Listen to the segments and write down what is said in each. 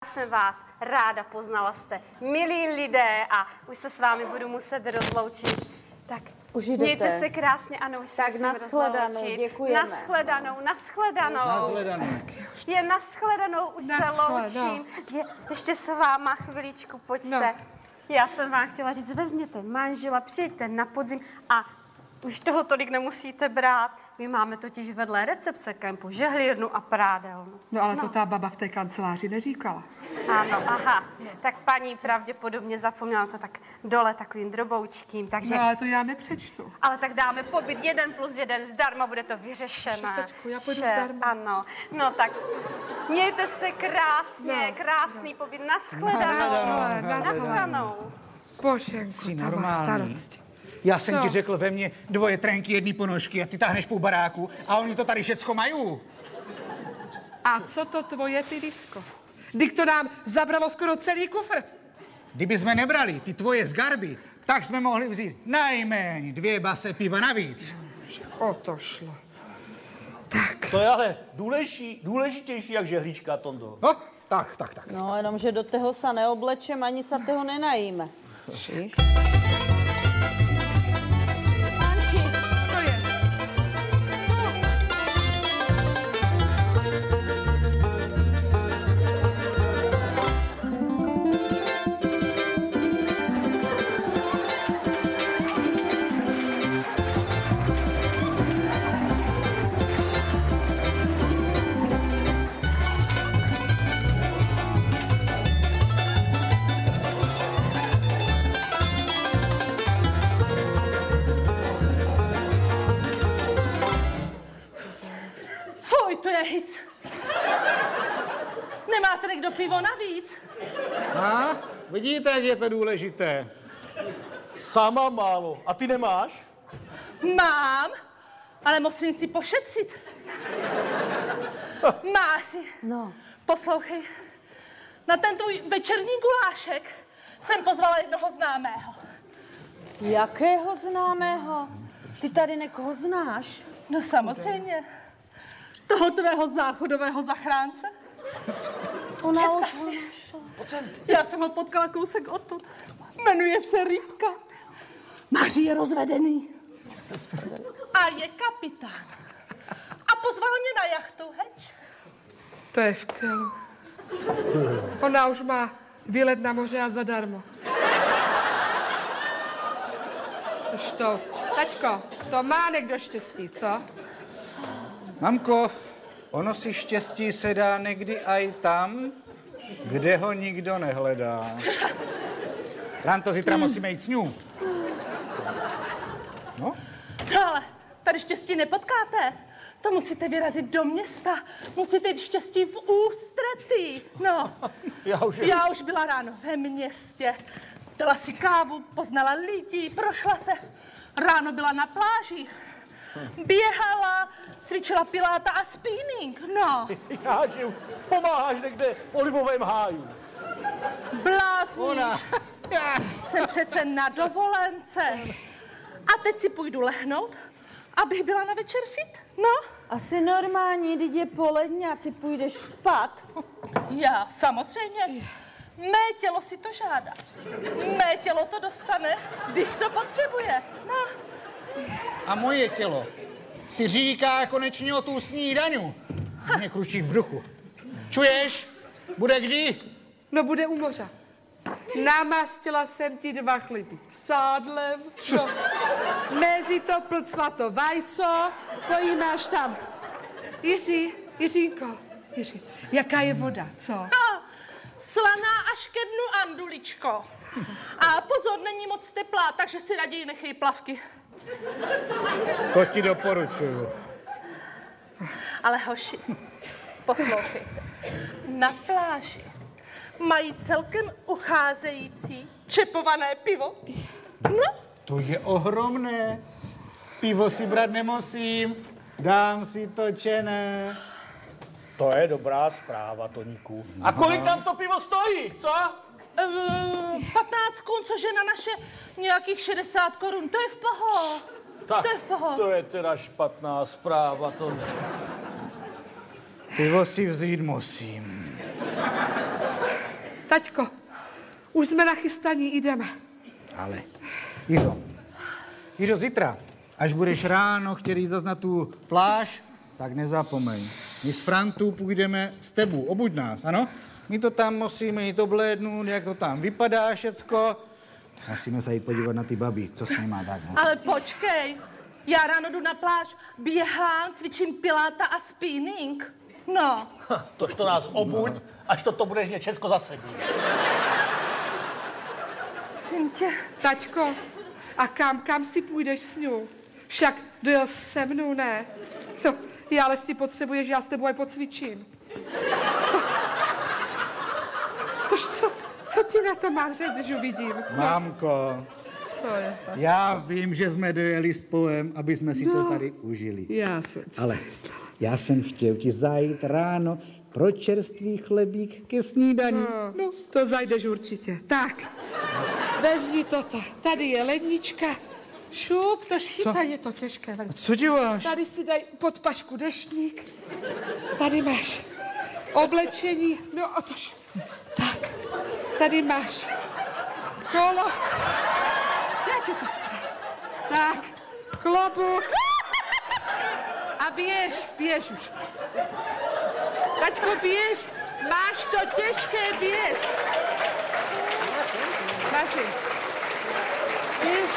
Jsem vás ráda, poznala jste milí lidé a už se s vámi budu muset rozloučit. Tak už jdete. Mějte se krásně, ano, už tak nashledanou, děkujeme. Nashledanou. Je nashledanou, už se loučím. Ještě se váma chviličku, pojďte. No. Já jsem vám chtěla říct, vezměte manžela, přijďte na podzim a už toho tolik nemusíte brát. My máme totiž vedle recepce kempu žehlírnu a prádelnu. No ale to ta baba v té kanceláři neříkala. Ano, aha. Tak paní pravděpodobně zapomněla to tak dole takovým droboučkým, takže... No ale to já nepřečtu. Ale tak dáme pobyt 1+1 zdarma, bude to vyřešené. Šepečku, já půjdu zdarma. Ano. No tak mějte se krásně, krásný pobyt. Nashledanou. Boženko, ta má starosti. Já jsem ti řekl ve mně 2 trenky, 1 ponožky a ty táhneš po baráku a oni to tady všecko mají. A co to tvoje pilisko? Vždyť to nám zabralo skoro celý kufr. Kdyby jsme nebrali ty tvoje z garby, tak jsme mohli vzít najméně 2 base piva navíc. O to šlo. Tak. To je ale důležitější jak žehlička, Tondo. No, tak. No, jenomže do toho se neoblečem, ani se toho nenajíme. Šiš? Nemáte někdo pivo navíc? A vidíte, jak je to důležité. Sama málo. A ty nemáš? Mám, ale musím si pošetřit. Máši, no. Poslouchej. Na ten tvůj večerní gulášek jsem pozvala jednoho známého. Jakého známého? Ty tady někoho znáš? No samozřejmě. Toho tvého záchodového zachránce. Ona už Já jsem ho potkala kousek odtud. Jmenuje se Rybka. Maří je rozvedený. A je kapitán. A pozval mě na jachtu, heč? To je skvělé. Ona už má výlet na moře a zadarmo. Už to. Taťko, to má někdo štěstí, co? Mamko, ono si štěstí se dá někdy aj tam, kde ho nikdo nehledá. Ranto, zítra musíme jít s ňů. No? No ale tady štěstí nepotkáte. To musíte vyrazit do města. Musíte jít štěstí v ústretí. No, já už byla ráno ve městě. Dala si kávu, poznala lidi, prošla se. Ráno byla na pláži. Běhala, cvičila piláta a spinning, no. Já žiju, pomáháš někde v olivovém háju. Blázníš. Jsem přece na dovolence. A teď si půjdu lehnout, abych byla na večer fit, no. Asi normální, když je poledne a ty půjdeš spát. Já, samozřejmě. Mé tělo si to žádá. Mé tělo to dostane, když to potřebuje, no. A moje tělo si říká konečně o tu snídaňu. Mě kručí v bruchu. Čuješ? Bude kdy? No bude u moře. Namastila jsem ti 2 chliby sádlev, no. Mezi to plcla to vajco, pojímáš tam. Jiřínko, jaká je voda, co? Slaná až ke dnu, Anduličko. A pozor, není moc teplá, takže si raději nechej plavky. To ti doporučuju. Ale hoši, poslouchejte. Na pláži mají celkem ucházející čepované pivo. No? To je ohromné. Pivo si brát nemusím, dám si točené. To je dobrá zpráva, Toníku. A kolik tam to pivo stojí, co? 15 kun, což je na naše nějakých 60 korun. To je v poho. Tak, to je v poho. To je teda špatná zpráva, to ne. Pivo si vzít musím. Taťko, už jsme nachystaní, jdeme. Ale, Jiřo, zítra, až budeš ráno chtěl jít zas na tu pláž, tak nezapomeň. My s Frantou půjdeme s tebou, obuď nás, ano? My to tam musíme jít oblédnout, jak to tam vypadá všecko. Musíme se jít podívat na ty babi, co s nima tak. No. Ale počkej, já ráno jdu na pláž, běhám, cvičím piláta a spinning. No. Tož to nás obuď, až to budeš něčecko za sebou. Syntě. Taťko, a kam si půjdeš s ňou? Však dojel se mnou, ne? No, já ale si potřebuješ, já s tebou aj pocvičím. Co ti na to mám říct, když uvidím? Mámko, Co je to? já vím, že jsme dojeli spolem, aby jsme si to tady užili. Já jsem. Ale já jsem chtěl ti zajít ráno pro čerstvý chlebík ke snídani. No, to zajdeš určitě. Tak, vezmi toto. Tady je lednička. Šup, to chytá, je to těžké. Co děláš? Tady si daj pod pašku deštník. Tady máš oblečení. No, otož. Tak, tady máš kolo. Jak je to správně? Tak, klobuk. A běž už. Taťko, běž. Máš to těžké, běž. Maři. Běž.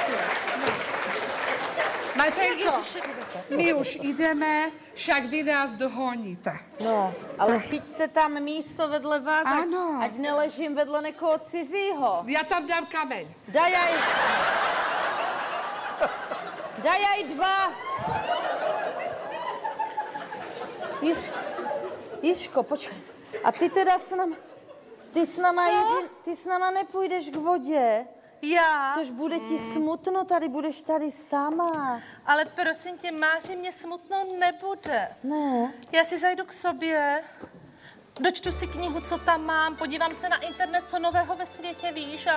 Mařenko, my už jdeme, však vy nás dohoníte. No, ale chyťte tam místo vedle vás, Ano. ať neležím vedle někoho cizího. Já tam dám kameň. Daj aj 2. Jiřko, počkej. A ty teda ty s náma nepůjdeš k vodě? Já? Tož bude ti smutno, budeš tady sama. Ale prosím tě, Máři, mě smutno nebude. Ne. Já si zajdu k sobě, dočtu si knihu, co tam mám, podívám se na internet, co nového ve světě, víš,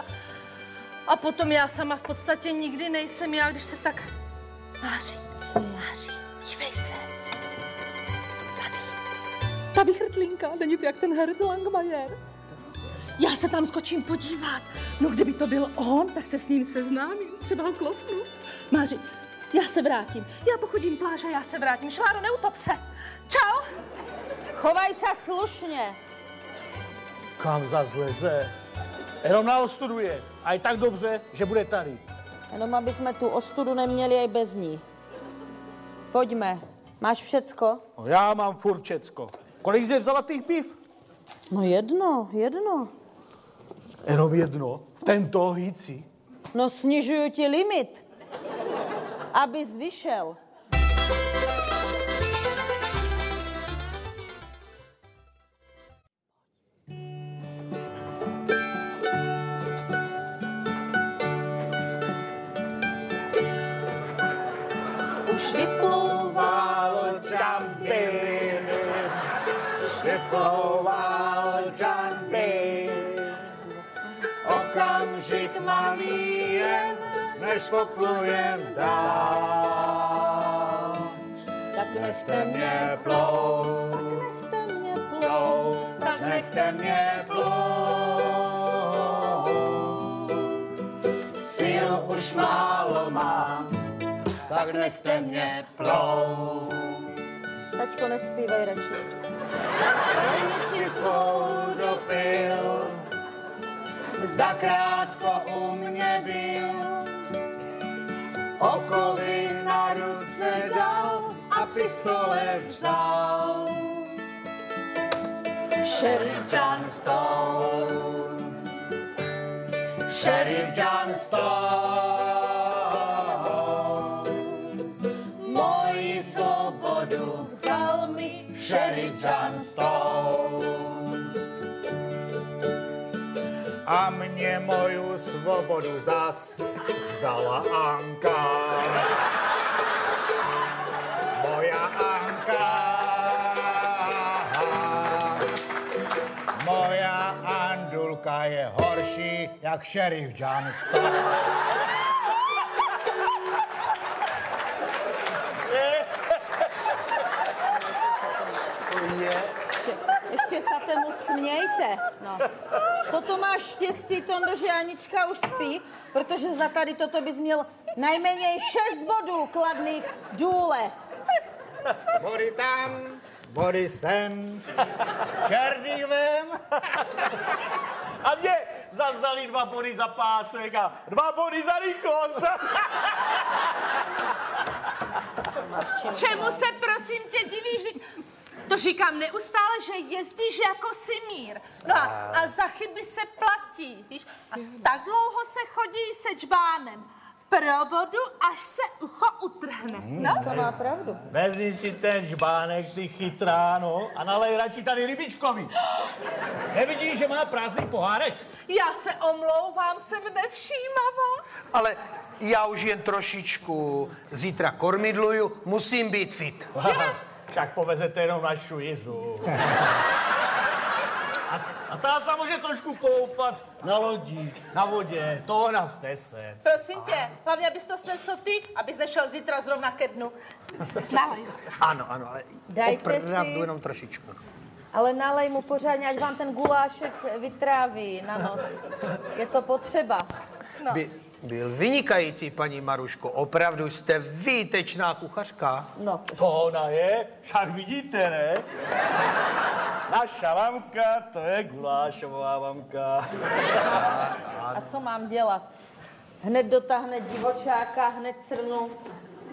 a potom já sama v podstatě nikdy nejsem já, když se tak... Máři, dívej se. Tady. Ta vychrtlinka, není to jak ten herec Langmajer. Já se tam skočím podívat. No, kdyby to byl on, tak se s ním seznámím. Třeba ho klofnu. Máři, já se vrátím. Já pochodím pláž a já se vrátím. Šváro, neutop se. Čau. Chovaj se slušně. Kam zas leze? Jenom na ostudu je. A je tak dobře, že bude tady. Jenom aby jsme tu ostudu neměli i bez ní. Pojďme. Máš všecko? No, já mám furt všecko. Kolik jsi vzala těch piv? No jedno. Jenom jedno? V tento hýci? No snižuju ti limit, abys vyšel. Už vyplouval Jumpy, už vyplouval Jumpy. Okamžik malý jen, než poplujem dál. Tak Nechte mě plout, tak nechte mě plout. Sil už málo mám, tak nechte mě plout. Tačko, nespívej radši. Sklenici svou dopil, zakrátko u mě byl. Okovy na ruce dal a pistole vzal. Sheriff Johnstone, Sheriff Johnstone, moji svobodu vzal mi Sheriff Johnstone. A mě moju svobodu zas vzala Anka. Moja Anka. Moja Andulka je horší jak Sheriff Johnstone. Ještě se tomu smějte. No. Toto máš štěstí, Tondo, že Anička už spí, protože za tady toto bys měl nejméně 6 bodů kladných důle. Body tam, body sem, černý vem. A mě zavzali 2 body za pásek a 2 body za rychlost. Čemu se prosím tě divíš? To říkám neustále, že jezdíš jako Simír. No a za chyby se platí, víš? A tak dlouho se chodí se džbánem. Provodu, až se ucho utrhne. No? To má pravdu. Vezmi si ten žbánek, ty chytrá, no, a nalej radši tady rybičkovi. Nevidíš, že má prázdný pohárek? Já se omlouvám, jsem nevšímavá. Ale já už jen trošičku. Zítra kormidluju, musím být fit. Však povezete jenom našu Jizu. A ta se může trošku koupat na lodi, na vodě, to nás snese. Prosím tě, hlavně abys to snesl ty, abys nešel zítra zrovna ke dnu. Nalej. Ano, ale Dajte opravdu si, jenom trošičku. ale nalej mu pořádně, ať vám ten gulášek vytráví na noc. Je to potřeba. No. Byl vynikající, paní Maruško. Opravdu jste výtečná kuchařka. No, To ona je, však vidíte, ne? Naša mamka, to je gulášová mamka. a co mám dělat? Hned dotáhne divočáka, hned crnu,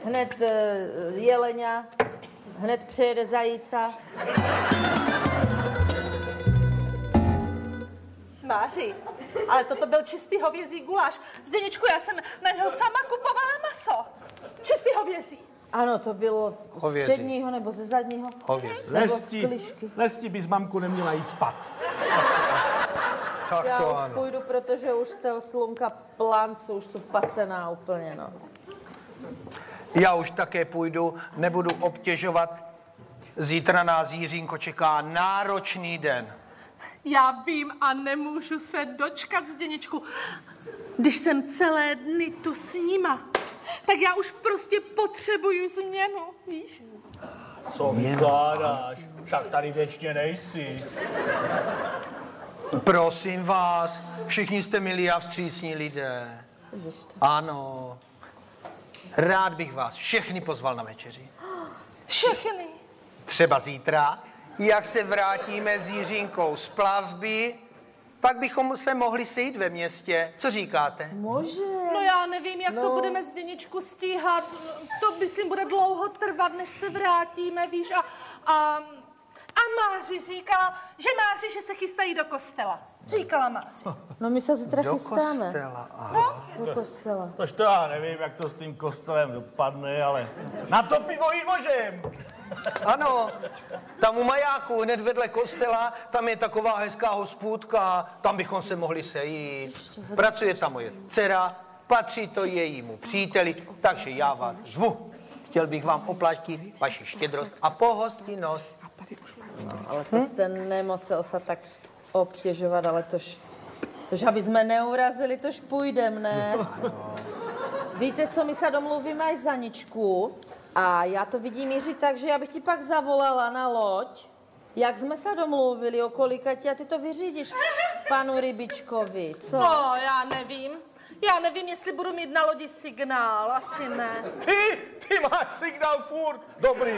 hned jeleňa, hned přejede zajíca. Máři, ale toto byl čistý hovězí guláš. Zdeněčku, já jsem na něho sama kupovala maso. Čistý hovězí. Ano, to bylo Hovězí. z předního nebo ze zadního. Hověz. Nebo z klišky. Lesti bys mamku neměla jít spát. Tak Já to už ano. půjdu, protože už z toho slunka pláncu, už tu pacená úplně, no. Já už také půjdu, nebudu obtěžovat. Zítra nás Jiřínko čeká náročný den. Já vím a nemůžu se dočkat, Zdeněčku. Když jsem celé dny tu s nima, tak já už prostě potřebuju změnu, víš? Co vykládáš? Však tady věčně nejsi. Prosím vás, všichni jste milí a vstřícní lidé. Vidíš to. Ano. Rád bych vás všechny pozval na večeři. Všechny. Třeba zítra, jak se vrátíme s Jiřínkou z plavby, pak bychom se mohli sejít ve městě. Co říkáte? Může. No já nevím, jak to budeme Zdeněčku stíhat. To, myslím, bude dlouho trvat, než se vrátíme, víš. A Máři říkala, že se chystají do kostela. Říkala Máři. No my se zítra chystáme. kostela. Aha. Do kostela. Tož to já nevím, jak to s tím kostelem dopadne, ale na to pivo jít můžem. Ano, tam u majáku, hned vedle kostela, tam je taková hezká hospůdka, tam bychom se mohli sejít. Pracuje tam moje dcera, patří to jejímu příteli, takže já vás zvu. Chtěl bych vám oplatit vaši štědrost a pohostinnost. Ale to jste nemusel se tak obtěžovat, ale tož aby jsme neurazili, tož půjdem, ne? Víte co, my se domluvíme aj za Aničku a já to vidím, Jiří, tak, že já bych ti pak zavolala na loď, jak jsme se domluvili, o kolikati a ty to vyřídíš panu Rybičkovi, co? No, já nevím. Já nevím, jestli budu mít na lodi signál, asi ne. Ty máš signál furt. Dobrý.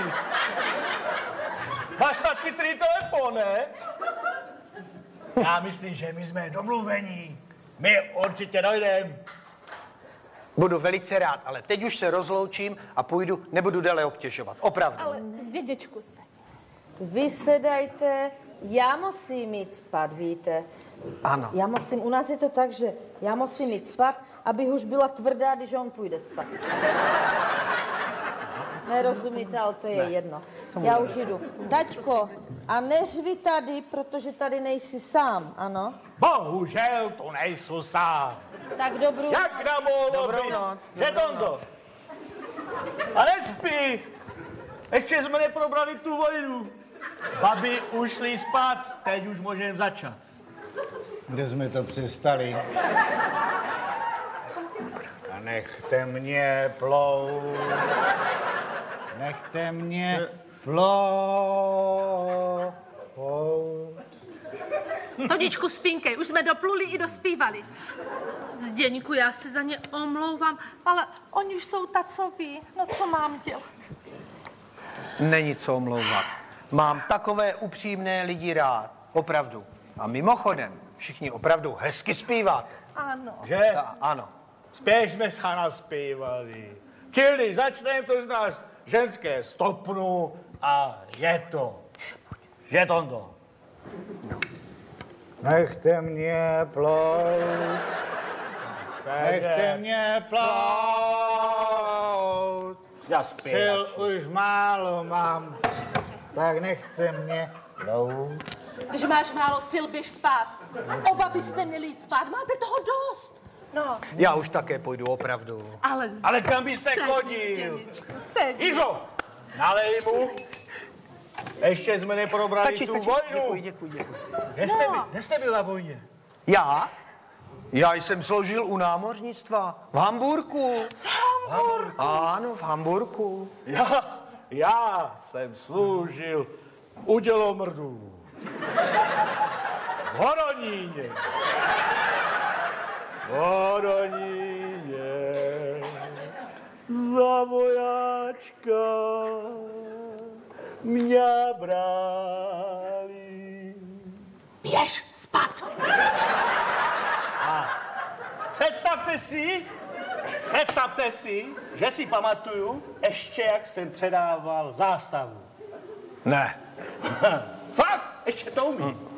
Máš snad chytrý telefon, ne? Já myslím, že my jsme domluvení. My určitě dojdeme. Budu velice rád, ale teď už se rozloučím a půjdu, nebudu déle obtěžovat. Opravdu. Ale Zdeněčku se. Vy sedajte, já musím jít spát, víte. Ano. Já musím, u nás je to tak, že já musím jít spát, abych už byla tvrdá, když on půjde spát. Nerozumíte, ale to je jedno. Já už jdu. Taťko, a neřvi tady, protože tady nejsi sám, ano? Bohužel to nejsou sám. Tak dobrou. Jak na Dobrou noc. Že Tondo? A nespí. Ještě jsme neprobrali tu vojnu. Babi ušli spát, teď už můžeme začat. Kde jsme to přestali? A nechte mě plout. Nechte mě plout. Toničku, spinkej, už jsme dopluli i dospívali. Zdeňku, já se za ně omlouvám, ale oni už jsou tacoví. No co mám dělat? Není co omlouvat. Mám takové upřímné lidi rád. Opravdu. A mimochodem, všichni opravdu hezky zpívat. Ano. Že? Ano. Spěš jsme s Hana zpívali. Čili začneme to znáš ženské stopnu a je to. Je to. Nechte mě plout. Nechte mě plout. Sil už málo mám, tak nechte mě plout. Když máš málo sil, běž spát. Oba byste měli jít spát, máte toho dost. No. Já už také půjdu, opravdu. Ale kam byste chodil? Jiřo, nalej mu. Ještě jsme neprobrali tu vojnu. Děkuji. Kde jste byl na vojně? Já? Já jsem sloužil u námořnictva. V Hamburku. Ano, v Hamburku. Já jsem sloužil u dělomrdů. V Horoníně. Za vojáčka mě brali. Běž spát. Představte si, že si pamatuju ještě, jak jsem předával zástavu. Ne. Fakt, ještě to umím.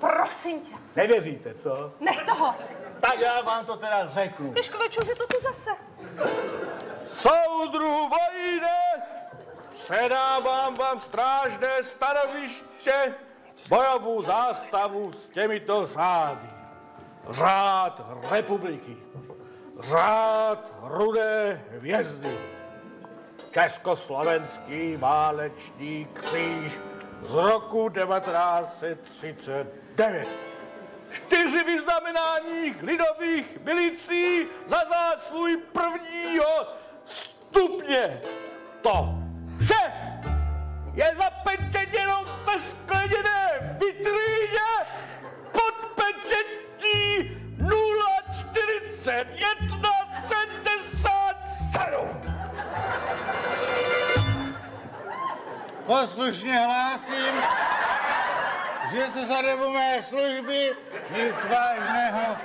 Prosím tě. Nevěříte, co? Nech toho. Tak já vám to teda řeknu. Ježkoviču, že to ty zase. Soudruhu vojne, předávám vám strážné stanoviště, bojovou zástavu s těmito řády. Řád republiky, řád Rudé hvězdy, Československý válečný kříž z roku 1939. 4 vyznamenání lidových milicí za zásluhy prvního stupně. To vše je zapečetěno ve skleněné vitríně pod pečetí 04177. Poslušně hlásím, že se za dobu mé služby nic vážného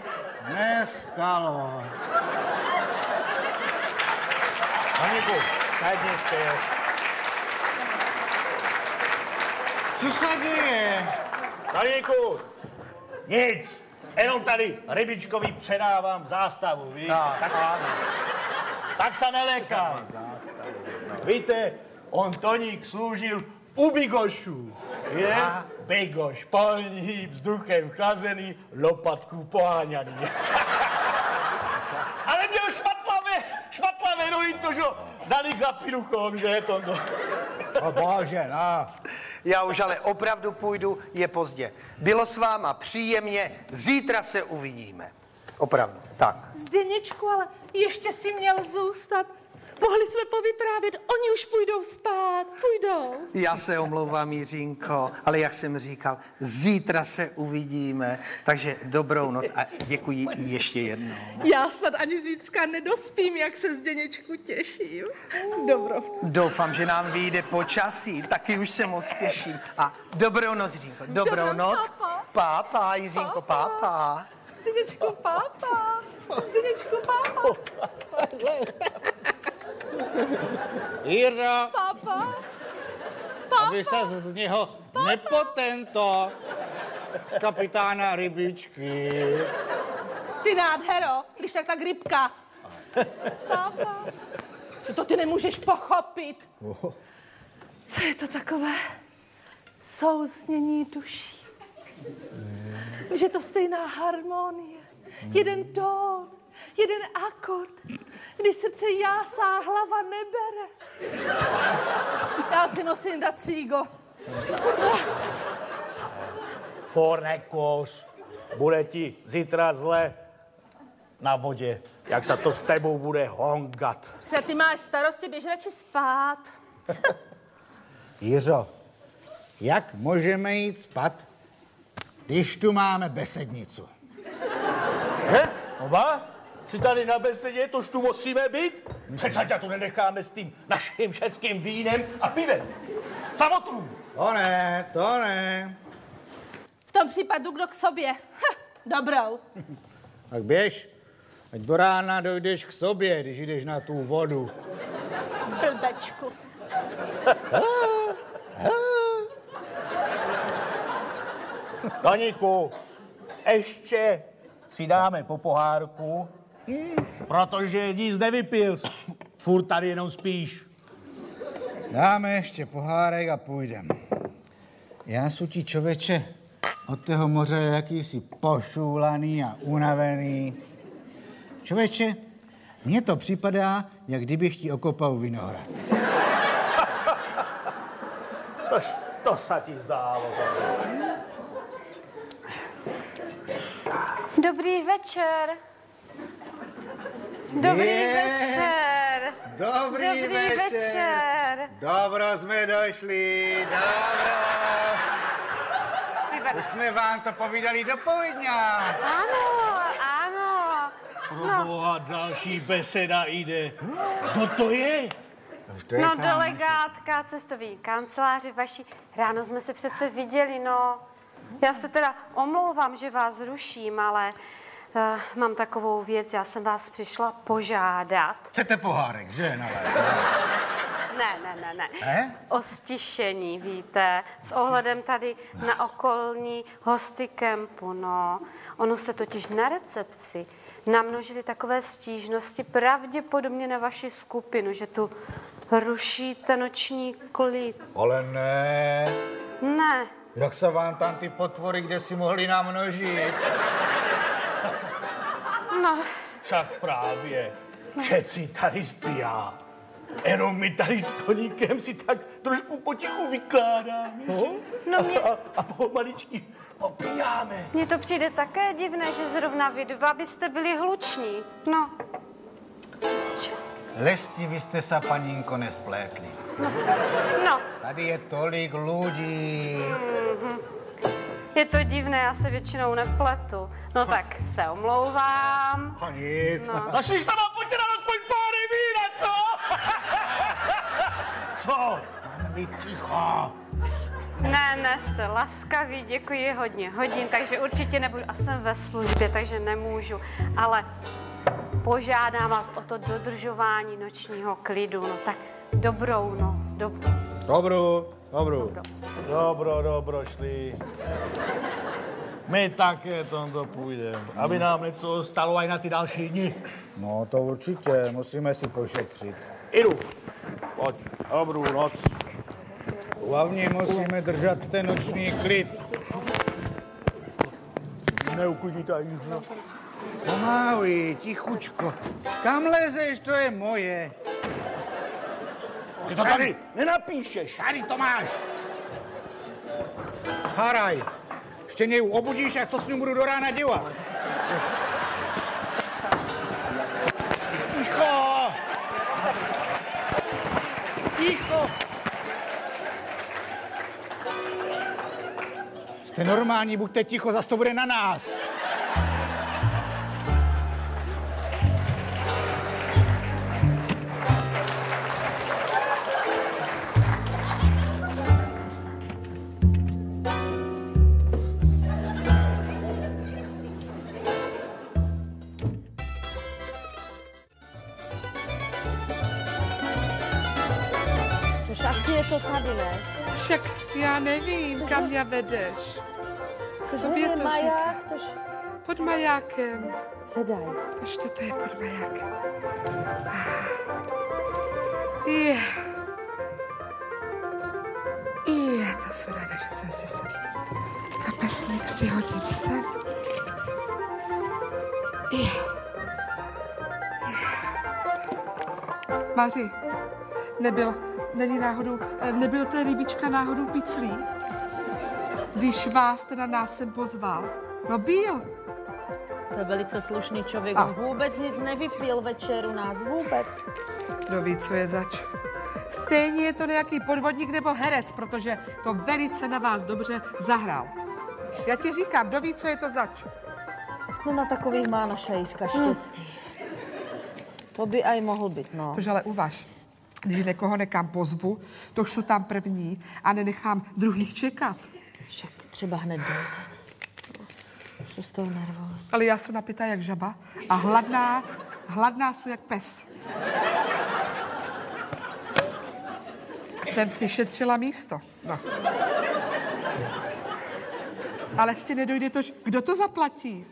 nestalo. Haníku, sedni si. Co se děje? Haníku, nic. Jenom tady Rybičkovi předávám zástavu, víš? Tak se nelékám. Víte, on Toník sloužil u Bigošů. Je? Bigoš, polní, vzduchem chlazený, lopatku poháňaný. Ale měl šmatlavé nohy, to, že dali klapiruchom, že je to. O bože, no. Já už ale opravdu půjdu, je pozdě. Bylo s váma příjemně, zítra se uvidíme. Opravdu, tak. Zdeněčku, ale ještě si měl zůstat. Mohli jsme povyprávět, oni už půjdou spát, půjdou. Já se omlouvám, Jiřínko, ale jak jsem říkal, zítra se uvidíme, takže dobrou noc a děkuji ještě jednou. Já snad ani zítřka nedospím, jak se Zdeněčku těším. Dobrou. Doufám, že nám vyjde počasí, taky už se moc těším. A dobrou noc, Jiřínko, dobrou noc. Pápa, Jiřínko, pápa. Zdeněčku, pápa. Zdeněčku, pápa. Jirdo, Pápa. aby se z něho nepotento z kapitána Rybičky. Ty nádhero, když tak ta gripka. Pápa. To ty nemůžeš pochopit. Co je to takové souznění duší? Když je to stejná harmonie, jeden tón, jeden akord, kdy srdce jásá, hlava nebere. Já si nosím dacígo. Fornekos, bude ti zítra zle na vodě, jak se to s tebou bude hongat. Se ty máš starosti, běž radši spát. Jiřo, jak můžeme jít spát, když tu máme besednicu. Oba? Jsi tady na besedě, tož tu musíme být? Přece tě tu nenecháme s tím naším všetským vínem a pivem. Samotnou. To ne. V tom případu kdo k sobě. Dobrou. Tak běž, ať do rána dojdeš k sobě, když jdeš na tu vodu. Blbečku. Taníku, ještě si dáme po pohárku, protože nic nevypil. Furt tady jenom spíš. Dáme ještě pohárek a půjdem. Já jsou ti, člověče, od toho moře jakýsi pošulaný a unavený. Člověče, mně to připadá, jak kdybych ti okopal vinohrad. To se ti zdálo. Dobrý večer. Dobrý večer. Dobrý večer. Dobro jsme došli, dobro. Už jsme vám to povídali do poledňa. Ano. Proboha, další beseda jde. Kdo to je? No, delegátka cestovní kanceláři vaší. Ráno jsme se přece viděli, no. Já se teda omlouvám, že vás ruším, ale mám takovou věc, já jsem vás přišla požádat. Chcete pohárek, že? Ne. O stišení, víte, s ohledem tady na okolní hosty kempu, no. Ono se totiž na recepci namnožily takové stížnosti pravděpodobně na vaši skupinu, že tu rušíte noční klid. Ale ne. Ne. Jak se vám tam ty potvory kde si mohli namnožit? No. Však právě. Všetci tady spíjá. Jenom my tady s Toníkem si tak trošku potichu vykládáme. No mě... A pomaličky popíjáme. Mně to přijde také divné, že zrovna vy dva byste byli hluční. No. Lesti, vy jste se, panínko, nesplékli. No. Tady je tolik lidí. Je to divné, já se většinou nepletu. No tak se omlouvám. A nic. No. Našli jste vám pojďte nám aspoň páry vína, co? Co? Máme být ticho. Ne, jste laskaví, děkuji, hodně hodin, takže určitě nebudu, a jsem ve službě, takže nemůžu, ale požádám vás o to dodržování nočního klidu, no tak dobrou noc, Dobro, šli. My také tomto půjdeme, aby nám něco stalo aj na ty další dny. No to určitě, musíme si pošetřit. Jdu. Pojď, dobrou noc. Hlavně musíme držet ten noční klid. Neuklidíte Jiřo. Pomaluj, tichučko. Kam lezeš, to je moje. Ty to tady nenapíšeš. Tady to máš. Haraj. Ještě něj obudíš, a co s ním budu do rána dělat? Ticho! Ticho! Jste normální, buďte ticho, zas to bude na nás. Asi je to tady, ne? Však já nevím, kam mě vedeš. Tož je maják, tož... Pod majákem. Sedaj. Tož toto je pod majákem. To jsou ráda, že jsem si sedl. Kapesník si hodím sem. Maři, nebyl ten rybička náhodou piclí? Když vás teda nás sem pozval. No byl. To je velice slušný člověk. On vůbec nic nevypil večer u nás. Vůbec. Kdo ví, co je zač. Stejně je to nějaký podvodník nebo herec, protože to velice na vás dobře zahrál. Já ti říkám, kdo ví, co je to zač? No na takových má naša Jiřka štěstí. To by aj mohl být, no. Tož ale uvaž, když někoho nekam pozvu, to už jsou tam první a nenechám druhých čekat. Však třeba hned dojde. Už jsou z toho nervóz. Ale já jsem napitá jak žaba a hladná jsou jak pes. Jsem si šetřila místo, no. Ale ještě nedojde to, kdo to zaplatí?